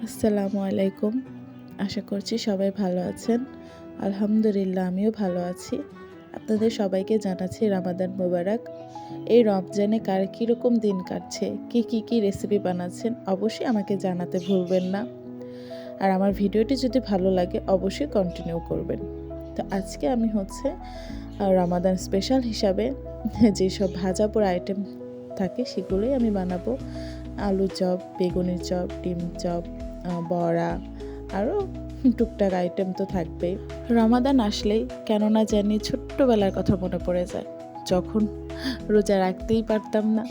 আসসালামু আলাইকুম। আশা করছি সবাই ভালো আছেন। আলহামদুলিল্লাহ আমিও ভালো আছি। আপনাদের সবাইকে জানাচ্ছি রমাদান মোবারক। এই রমজানে কার কীরকম দিন কাটছে, কী রেসিপি বানাচ্ছেন অবশ্যই আমাকে জানাতে ভুলবেন না। আর আমার ভিডিওটি যদি ভালো লাগে অবশ্যই কন্টিনিউ করবেন। তো আজকে আমি রমাদান স্পেশাল হিসাবে যেসব ভাজা পোড়া আইটেম থাকে সেগুলোই আমি বানাবো। আলু চপ, বেগুনের চপ, ডিম চপ, বড়া, আরও টুকটাক আইটেম তো থাকবেই। রমাদান আসলেই কেন না জানি ছোট্টবেলার কথা মনে পড়ে যায়, যখন রোজা রাখতেই পারতাম না।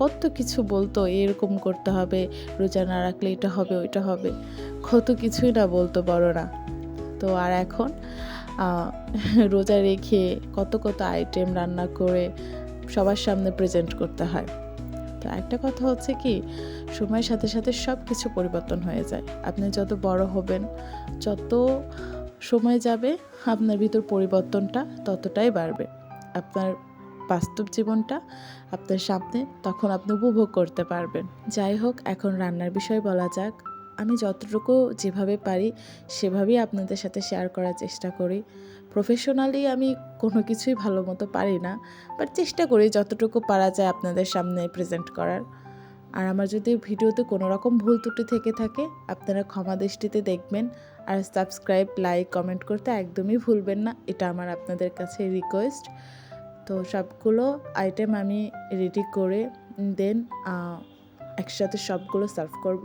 কত কিছু বলতো, এরকম করতে হবে, রোজা না রাখলে এটা হবে ওইটা হবে, কত কিছুই না বলতো বড়রা। তো আর এখন রোজা রেখে কত আইটেম রান্না করে সবার সামনে প্রেজেন্ট করতে হয়। তো একটা কথা হচ্ছে কি, সময়ের সাথে সাথে সব কিছু পরিবর্তন হয়ে যায়। আপনি যত বড় হবেন, যত সময় যাবে, আপনার ভিতর পরিবর্তনটা ততটাই বাড়বে। আপনার বাস্তব জীবনটা আপনার সামনে তখন আপনি উপভোগ করতে পারবেন। যাই হোক, এখন রান্নার বিষয় বলা যাক। আমি যতটুকু যেভাবে পারি সেভাবেই আপনাদের সাথে শেয়ার করার চেষ্টা করি। প্রফেশনালি আমি কোনো কিছুই ভালো মতো পারি না, বাট চেষ্টা করি যতটুকু পারা যায় আপনাদের সামনে প্রেজেন্ট করার। আর আমার যদি ভিডিওতে কোনো রকম ভুল ত্রুটি থেকে থাকে আপনারা ক্ষমা দৃষ্টিতে দেখবেন। আর সাবস্ক্রাইব, লাইক, কমেন্ট করতে একদমই ভুলবেন না, এটা আমার আপনাদের কাছে রিকোয়েস্ট। তো সবগুলো আইটেম আমি রেডি করে দেন একসাথে সবগুলো সার্ভ করব।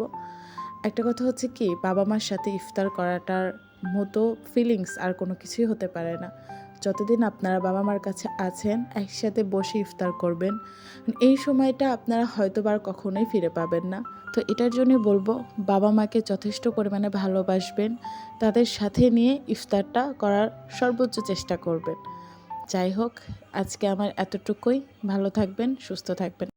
একটা কথা হচ্ছে কি, বাবা মার সাথে ইফতার করাটার মতো ফিলিংস আর কোনো কিছুই হতে পারে না। যতদিন আপনারা বাবা মার কাছে আছেন, একসাথে বসে ইফতার করবেন, এই সময়টা আপনারা হয়তোবা আর কখনোই ফিরে পাবেন না। তো এটার জন্যই বলবো, বাবা মাকে যথেষ্ট পরিমাণে ভালোবাসবেন, তাদের সাথে নিয়ে ইফতারটা করার সর্বোচ্চ চেষ্টা করবেন। যাই হোক, আজকে আমার এতটুকুই। ভালো থাকবেন, সুস্থ থাকবেন।